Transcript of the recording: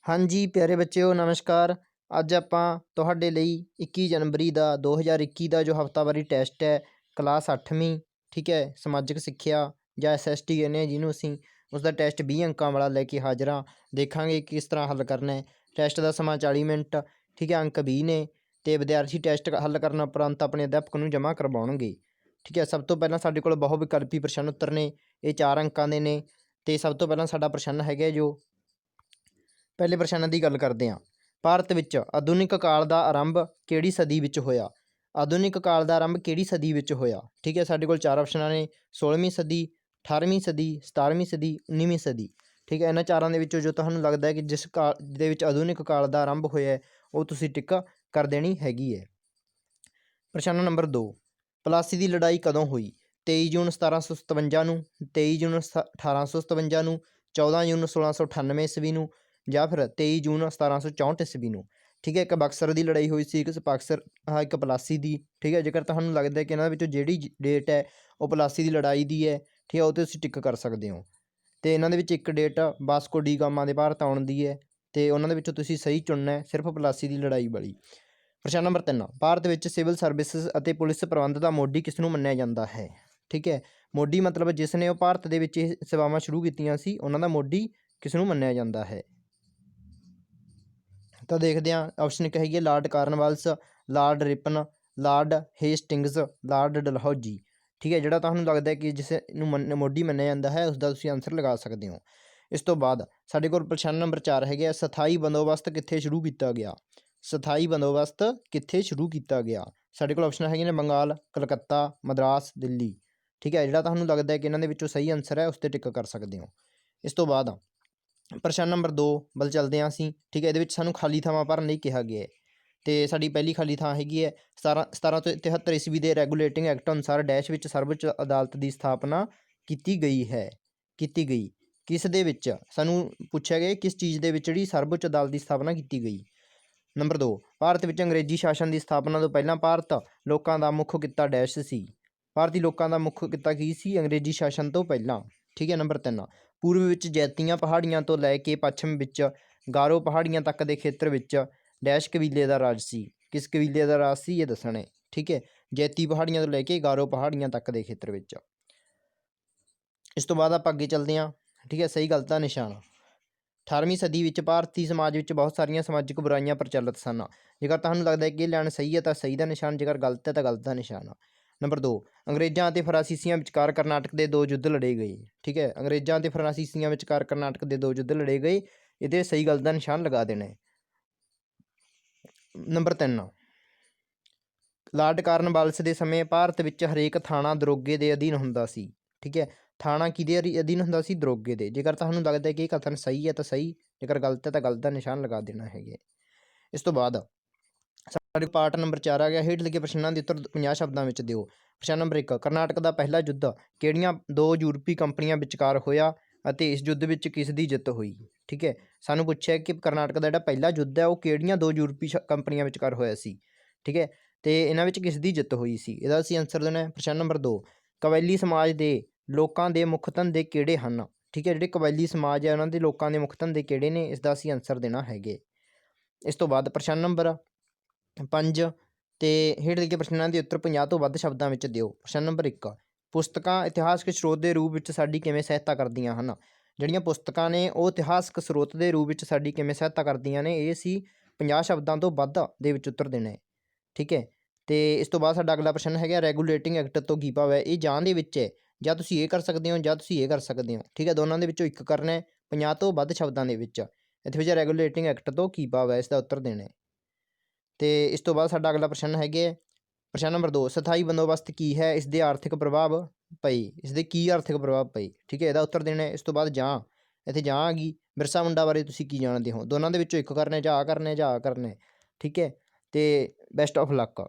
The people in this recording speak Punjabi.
हाँ जी प्यारे बच्चों नमस्कार। ਅੱਜ ਆਪਾਂ ਤੁਹਾਡੇ ਲਈ 21 ਜਨਵਰੀ ਦਾ 2021 ਦਾ ਜੋ ਹਫਤਾਵਾਰੀ ਟੈਸਟ ਹੈ ਕਲਾਸ 8ਵੀਂ ਠੀਕ ਹੈ ਸਮਾਜਿਕ ਸਿੱਖਿਆ ਜਾਂ SST ਕਹਿੰਦੇ ਹਾਂ ਜਿਹਨੂੰ ਅਸੀਂ ਉਸ ਦਾ ਟੈਸਟ 20 ਅੰਕਾਂ ਵਾਲਾ ਲੈ ਕੇ ਹਾਜ਼ਰ ਹਾਂ। ਦੇਖਾਂਗੇ ਕਿਸ ਤਰ੍ਹਾਂ ਹੱਲ ਕਰਨਾ ਹੈ। ਟੈਸਟ ਦਾ ਸਮਾਂ 40 ਮਿੰਟ ਠੀਕ ਹੈ। ਅੰਕ 20 ਨੇ ਤੇ ਵਿਦਿਆਰਥੀ ਟੈਸਟ ਹੱਲ ਕਰਨ ਉਪਰੰਤ ਆਪਣੇ ਅਧਿਆਪਕ ਨੂੰ ਜਮ੍ਹਾਂ ਕਰਵਾਉਣਗੇ ਠੀਕ ਹੈ। ਸਭ ਤੋਂ ਪਹਿਲਾਂ ਸਾਡੇ ਕੋਲ ਬਹੁ ਵਿਕਲਪੀ ਪ੍ਰਸ਼ਨ ਉੱਤਰ ਨੇ, ਇਹ 4 ਅੰਕਾਂ ਦੇ ਨੇ ਤੇ ਸਭ ਤੋਂ ਪਹਿਲਾਂ ਸਾਡਾ ਪ੍ਰਸ਼ਨ ਹੈਗਾ ਜੋ ਪਹਿਲੇ ਪ੍ਰਸ਼ਨ ਦੀ ਗੱਲ ਕਰਦੇ ਹਾਂ। ਭਾਰਤ ਵਿੱਚ ਆਧੁਨਿਕ ਕਾਲ ਦਾ ਆਰੰਭ ਕਿਹੜੀ ਸਦੀ ਵਿੱਚ ਹੋਇਆ? ਆਧੁਨਿਕ ਕਾਲ ਦਾ ਆਰੰਭ ਕਿਹੜੀ ਸਦੀ ਵਿੱਚ ਹੋਇਆ? ਠੀਕ ਹੈ। ਸਾਡੇ ਕੋਲ 4 ਆਪਸ਼ਨਾਂ ਨੇ 16ਵੀਂ ਸਦੀ, 18ਵੀਂ ਸਦੀ, 17ਵੀਂ ਸਦੀ, 19ਵੀਂ ਸਦੀ ਠੀਕ ਹੈ। ਇਹਨਾਂ ਚਾਰਾਂ ਦੇ ਵਿੱਚੋਂ ਜੋ ਤੁਹਾਨੂੰ ਲੱਗਦਾ ਹੈ ਕਿ ਜਿਸ ਕਾਲ ਦੇ ਵਿੱਚ ਆਧੁਨਿਕ ਕਾਲ ਦਾ ਆਰੰਭ ਹੋਇਆ ਉਹ ਤੁਸੀਂ ਟਿਕ ਕਰ ਦੇਣੀ ਹੈਗੀ ਹੈ। ਪ੍ਰਸ਼ਨ ਨੰਬਰ 2, ਪਲਾਸੀ ਦੀ ਲੜਾਈ ਕਦੋਂ ਹੋਈ? 23 ਜੂਨ 1757 ਨੂੰ, 23 ਜੂਨ 1857 ਨੂੰ, 14 ਜੂਨ 1698 ਈਸਵੀ ਨੂੰ ਜਾਂ ਫਿਰ 23 ਜੂਨ 1764 ਈਸਵੀ ਨੂੰ ਠੀਕ ਹੈ। ਇੱਕ ਬਕਸਰ ਦੀ ਲੜਾਈ ਹੋਈ ਸੀ, ਇੱਕ ਇੱਕ ਪਲਾਸੀ ਦੀ ਠੀਕ ਹੈ। ਜੇਕਰ ਤੁਹਾਨੂੰ ਲੱਗਦਾ ਕਿ ਇਹਨਾਂ ਵਿੱਚੋਂ ਜਿਹੜੀ ਡੇਟ ਹੈ ਉਹ ਪਲਾਸੀ ਦੀ ਲੜਾਈ ਦੀ ਹੈ ਠੀਕ ਹੈ ਉਹ 'ਤੇ ਤੁਸੀਂ ਟਿਕ ਕਰ ਸਕਦੇ ਹੋ। ਅਤੇ ਇਹਨਾਂ ਦੇ ਵਿੱਚ ਇੱਕ ਡੇਟ ਵਾਸਕੋ ਡੀ ਗਾਮਾ ਦੇ ਭਾਰਤ ਆਉਣ ਦੀ ਹੈ ਅਤੇ ਉਹਨਾਂ ਦੇ ਵਿੱਚੋਂ ਤੁਸੀਂ ਸਹੀ ਚੁਣਨਾ ਹੈ ਸਿਰਫ ਪਲਾਸੀ ਦੀ ਲੜਾਈ ਵਾਲੀ। ਪ੍ਰਸ਼ਨ ਨੰਬਰ 3, ਭਾਰਤ ਵਿੱਚ ਸਿਵਲ ਸਰਵਿਸਿਜ਼ ਅਤੇ ਪੁਲਿਸ ਪ੍ਰਬੰਧ ਦਾ ਮੋਢੀ ਕਿਸ ਨੂੰ ਮੰਨਿਆ ਜਾਂਦਾ ਹੈ? ਠੀਕ ਹੈ। ਮੋਢੀ ਮਤਲਬ ਜਿਸ ਨੇ ਉਹ ਭਾਰਤ ਦੇ ਵਿੱਚ ਇਹ ਸੇਵਾਵਾਂ ਸ਼ੁਰੂ ਕੀਤੀਆਂ ਸੀ ਉਹਨਾਂ ਦਾ ਮੋਢੀ ਕਿਸ ਨੂੰ ਮੰਨਿਆ ਜਾਂਦਾ ਹੈ? ਤਾਂ ਦੇਖਦੇ ਹਾਂ। ਆਪਸ਼ਨ ਇੱਕ ਹੈਗੀ ਹੈ Lord Cornwallis, Lord Ripon, Lord Hastings, Lord Dalhousie ਠੀਕ ਹੈ। ਜਿਹੜਾ ਤੁਹਾਨੂੰ ਲੱਗਦਾ ਕਿ ਜਿਸ ਨੂੰ ਮੋਢੀ ਮੰਨਿਆ ਜਾਂਦਾ ਹੈ ਉਸ ਦਾ ਤੁਸੀਂ ਆਨਸਰ ਲਗਾ ਸਕਦੇ ਹੋ। ਇਸ ਤੋਂ ਬਾਅਦ ਸਾਡੇ ਕੋਲ ਪ੍ਰਸ਼ਨ ਨੰਬਰ 4 ਹੈਗੇ ਆ ਸਥਾਈ ਬੰਦੋਬਸਤ ਕਿੱਥੇ ਸ਼ੁਰੂ ਕੀਤਾ ਗਿਆ? ਸਥਾਈ ਬੰਦੋਬਸਤ ਕਿੱਥੇ ਸ਼ੁਰੂ ਕੀਤਾ ਗਿਆ? ਸਾਡੇ ਕੋਲ ਆਪਸ਼ਨ ਹੈਗੇ ਨੇ ਬੰਗਾਲ, ਕਲਕੱਤਾ, ਮਦਰਾਸ, ਦਿੱਲੀ ਠੀਕ ਹੈ। ਜਿਹੜਾ ਤੁਹਾਨੂੰ ਲੱਗਦਾ ਕਿ ਇਹਨਾਂ ਦੇ ਵਿੱਚੋਂ ਸਹੀ ਆਨਸਰ ਹੈ ਉਸ 'ਤੇ ਟਿਕ ਕਰ ਸਕਦੇ ਹੋ। ਇਸ ਤੋਂ ਬਾਅਦ ਪ੍ਰਸ਼ਨ ਨੰਬਰ 2 ਵੱਲ ਚੱਲਦੇ ਹਾਂ ਅਸੀਂ ਠੀਕ ਹੈ। ਇਹਦੇ ਵਿੱਚ ਸਾਨੂੰ ਖਾਲੀ ਥਾਵਾਂ ਭਰਨ ਲਈ ਕਿਹਾ ਗਿਆ ਹੈ ਅਤੇ ਸਾਡੀ ਪਹਿਲੀ ਖਾਲੀ ਥਾਂ ਹੈਗੀ ਹੈ 1773 ਈਸਵੀ ਦੇ ਰੈਗੂਲੇਟਿੰਗ ਐਕਟ ਅਨੁਸਾਰ ਡੈਸ਼ ਵਿੱਚ ਸਰਵਉੱਚ ਅਦਾਲਤ ਦੀ ਸਥਾਪਨਾ ਕੀਤੀ ਗਈ ਹੈ। ਕੀਤੀ ਗਈ ਕਿਸ ਦੇ ਵਿੱਚ? ਸਾਨੂੰ ਪੁੱਛਿਆ ਗਿਆ ਕਿਸ ਚੀਜ਼ ਦੇ ਵਿੱਚ ਜਿਹੜੀ ਸਰਵਉੱਚ ਅਦਾਲਤ ਦੀ ਸਥਾਪਨਾ ਕੀਤੀ ਗਈ। ਨੰਬਰ 2, ਭਾਰਤ ਵਿੱਚ ਅੰਗਰੇਜ਼ੀ ਸ਼ਾਸਨ ਦੀ ਸਥਾਪਨਾ ਤੋਂ ਪਹਿਲਾਂ ਭਾਰਤ ਲੋਕਾਂ ਦਾ ਮੁੱਖ ਕਿੱਤਾ ਡੈਸ਼ ਸੀ? ਭਾਰਤੀ ਲੋਕਾਂ ਦਾ ਮੁੱਖ ਕਿੱਤਾ ਕੀ ਸੀ ਅੰਗਰੇਜ਼ੀ ਸ਼ਾਸਨ ਤੋਂ ਪਹਿਲਾਂ? ਠੀਕ ਹੈ। ਨੰਬਰ 3, ਪੂਰਬ ਵਿੱਚ ਜੈਤੀਆਂ ਪਹਾੜੀਆਂ ਤੋਂ ਲੈ ਕੇ ਪੱਛਮ ਵਿੱਚ ਗਾਰੋ ਪਹਾੜੀਆਂ ਤੱਕ ਦੇ ਖੇਤਰ ਵਿੱਚ ਡੈਸ਼ ਕਬੀਲੇ ਦਾ ਰਾਜ ਸੀ? ਕਿਸ ਕਬੀਲੇ ਦਾ ਰਾਜ ਸੀ ਇਹ ਦੱਸਣਾ ਹੈ ਠੀਕ ਹੈ। ਜੈਤੀ ਪਹਾੜੀਆਂ ਤੋਂ ਲੈ ਕੇ ਗਾਰੋ ਪਹਾੜੀਆਂ ਤੱਕ ਦੇ ਖੇਤਰ ਵਿੱਚ। ਇਸ ਤੋਂ ਬਾਅਦ ਆਪਾਂ ਅੱਗੇ ਚੱਲਦੇ ਹਾਂ ਠੀਕ ਹੈ। ਸਹੀ ਗਲਤ ਦਾ ਨਿਸ਼ਾਨ 18ਵੀਂ ਸਦੀ ਵਿੱਚ ਭਾਰਤੀ ਸਮਾਜ ਵਿੱਚ ਬਹੁਤ ਸਾਰੀਆਂ ਸਮਾਜਿਕ ਬੁਰਾਈਆਂ ਪ੍ਰਚਲਿਤ ਸਨ। ਜੇਕਰ ਤੁਹਾਨੂੰ ਲੱਗਦਾ ਹੈ ਕਿ ਇਹ ਲਾਈਨ ਸਹੀ ਹੈ ਤਾਂ ਸਹੀ ਦਾ ਨਿਸ਼ਾਨ, ਜੇਕਰ ਗਲਤ ਹੈ ਤਾਂ ਗਲਤ ਦਾ ਨਿਸ਼ਾਨ। ਨੰਬਰ 2, ਅੰਗਰੇਜ਼ਾਂ ਅਤੇ ਫਰਾਂਸੀਸੀਆਂ ਵਿਚਕਾਰ ਕਰਨਾਟਕ ਦੇ 2 ਯੁੱਧ ਲੜੇ ਗਏ ਠੀਕ ਹੈ। ਅੰਗਰੇਜ਼ਾਂ ਅਤੇ ਫਰਾਂਸੀਸੀਆਂ ਵਿਚਕਾਰ ਕਰਨਾਟਕ ਦੇ 2 ਯੁੱਧ ਲੜੇ ਗਏ, ਇਹਦੇ ਸਹੀ ਗਲਤ ਦਾ ਨਿਸ਼ਾਨ ਲਗਾ ਦੇਣਾ ਹੈ। ਨੰਬਰ 3, ਲਾਰਡ ਕਾਰਨਵਾਲਿਸ ਦੇ ਸਮੇਂ ਭਾਰਤ ਵਿੱਚ ਹਰੇਕ ਥਾਣਾ ਦਰੋਗੇ ਦੇ ਅਧੀਨ ਹੁੰਦਾ ਸੀ ਠੀਕ ਹੈ। ਥਾਣਾ ਕਿਹਦੇ ਅਧੀਨ ਹੁੰਦਾ ਸੀ? ਦਰੋਗੇ ਦੇ। ਜੇਕਰ ਤੁਹਾਨੂੰ ਲੱਗਦਾ ਕਿ ਇਹ ਕਥਨ ਸਹੀ ਹੈ ਤਾਂ ਸਹੀ, ਜੇਕਰ ਗਲਤ ਹੈ ਤਾਂ ਗਲਤ ਦਾ ਨਿਸ਼ਾਨ ਲਗਾ ਦੇਣਾ ਹੈਗੇ। ਇਸ ਤੋਂ ਬਾਅਦ ਸਾਡੇ ਪਾਰਟ ਨੰਬਰ 4 ਆ ਗਿਆ ਹੇਠ ਲਿਖੇ ਪ੍ਰਸ਼ਨਾਂ ਦੇ ਉੱਤਰ 50 ਸ਼ਬਦਾਂ ਵਿੱਚ ਦਿਓ। ਪ੍ਰਸ਼ਨ ਨੰਬਰ 1, ਕਰਨਾਟਕ ਦਾ ਪਹਿਲਾ ਯੁੱਧ ਕਿਹੜੀਆਂ 2 ਯੂਰਪੀ ਕੰਪਨੀਆਂ ਵਿਚਕਾਰ ਹੋਇਆ ਅਤੇ ਇਸ ਯੁੱਧ ਵਿੱਚ ਕਿਸ ਦੀ ਜਿੱਤ ਹੋਈ? ਠੀਕ ਹੈ। ਸਾਨੂੰ ਪੁੱਛਿਆ ਕਿ ਕਰਨਾਟਕ ਦਾ ਜਿਹੜਾ ਪਹਿਲਾ ਯੁੱਧ ਹੈ ਉਹ ਕਿਹੜੀਆਂ 2 ਯੂਰਪੀ ਕੰਪਨੀਆਂ ਵਿਚਕਾਰ ਹੋਇਆ ਸੀ ਠੀਕ ਹੈ ਅਤੇ ਇਹਨਾਂ ਵਿੱਚ ਕਿਸ ਦੀ ਜਿੱਤ ਹੋਈ ਸੀ? ਇਹਦਾ ਅਸੀਂ ਆਨਸਰ ਦੇਣਾ। ਪ੍ਰਸ਼ਨ ਨੰਬਰ 2, ਕਬੈਲੀ ਸਮਾਜ ਦੇ ਲੋਕਾਂ ਦੇ ਮੁੱਖ ਧੰਦੇ ਕਿਹੜੇ ਹਨ? ਠੀਕ ਹੈ। ਜਿਹੜੇ ਕਬੈਲੀ ਸਮਾਜ ਹੈ ਉਹਨਾਂ ਦੇ ਲੋਕਾਂ ਦੇ ਮੁੱਖ ਧੰਦੇ ਕਿਹੜੇ ਨੇ, ਇਸ ਦਾ ਅਸੀਂ ਆਨਸਰ ਦੇਣਾ ਹੈਗੇ। ਇਸ ਤੋਂ ਬਾਅਦ ਪ੍ਰਸ਼ਨ ਨੰਬਰ 5 ਅਤੇ ਹੇਠ ਲਿਖੇ ਪ੍ਰਸ਼ਨਾਂ ਦੇ ਉੱਤਰ 50 ਤੋਂ ਵੱਧ ਸ਼ਬਦਾਂ ਵਿੱਚ ਦਿਓ। ਪ੍ਰਸ਼ਨ ਨੰਬਰ 1, ਪੁਸਤਕਾਂ ਇਤਿਹਾਸਕ ਸਰੋਤ ਦੇ ਰੂਪ ਵਿੱਚ ਸਾਡੀ ਕਿਵੇਂ ਸਹਾਇਤਾ ਕਰਦੀਆਂ ਹਨ? ਜਿਹੜੀਆਂ ਪੁਸਤਕਾਂ ਨੇ ਉਹ ਇਤਿਹਾਸਕ ਸਰੋਤ ਦੇ ਰੂਪ ਵਿੱਚ ਸਾਡੀ ਕਿਵੇਂ ਸਹਾਇਤਾ ਕਰਦੀਆਂ ਨੇ, ਇਹ ਅਸੀਂ 50 ਸ਼ਬਦਾਂ ਤੋਂ ਵੱਧ ਦੇ ਵਿੱਚ ਉੱਤਰ ਦੇਣਾ ਹੈ ਠੀਕ ਹੈ। ਅਤੇ ਇਸ ਤੋਂ ਬਾਅਦ ਸਾਡਾ ਅਗਲਾ ਪ੍ਰਸ਼ਨ ਹੈਗਾ ਰੈਗੂਲੇਟਿੰਗ ਐਕਟ ਤੋਂ ਕੀ ਭਾਵ ਹੈ? ਇਹ ਜਾਂ ਦੇ ਵਿੱਚ ਹੈ, ਜਾਂ ਤੁਸੀਂ ਇਹ ਕਰ ਸਕਦੇ ਹੋ ਜਾਂ ਤੁਸੀਂ ਇਹ ਕਰ ਸਕਦੇ ਹੋ ਠੀਕ ਹੈ। ਦੋਨਾਂ ਦੇ ਵਿੱਚੋਂ ਇੱਕ ਕਰਨਾ ਹੈ 50 ਤੋਂ ਵੱਧ ਸ਼ਬਦਾਂ ਦੇ ਵਿੱਚ। ਇੱਥੇ ਵਿੱਚ ਰੈਗੂਲੇਟਿੰਗ ਐਕਟ ਤੋਂ ਕੀ ਭਾਵ ਹੈ ਇਸ ਦਾ ਉੱਤਰ ਦੇਣਾ ਹੈ। ਅਤੇ ਇਸ ਤੋਂ ਬਾਅਦ ਸਾਡਾ ਅਗਲਾ ਪ੍ਰਸ਼ਨ ਹੈਗੇ ਪ੍ਰਸ਼ਨ ਨੰਬਰ 2, ਸਥਾਈ ਬੰਦੋਬਸਤ ਕੀ ਹੈ? ਇਸ ਦੇ ਆਰਥਿਕ ਪ੍ਰਭਾਵ ਪਏ, ਇਸ ਦੇ ਕੀ ਆਰਥਿਕ ਪ੍ਰਭਾਵ ਪਏ ਠੀਕ ਹੈ, ਇਹਦਾ ਉੱਤਰ ਦੇਣਾ। ਇਸ ਤੋਂ ਬਾਅਦ ਜਾਂ, ਇੱਥੇ ਜਾਂ ਆ ਗਈ ਬਿਰਸਾ ਮੁੰਡਾ ਬਾਰੇ ਤੁਸੀਂ ਕੀ ਜਾਣਦੇ ਹੋ? ਦੋਨਾਂ ਦੇ ਵਿੱਚੋਂ ਇੱਕ ਕਰਨਾ ਜਾਂ ਆ ਕਰਨਾ ਜਾਂ ਆ ਕਰਨਾ ਠੀਕ ਹੈ। ਅਤੇ ਬੈਸਟ ਆਫ ਲੱਕ।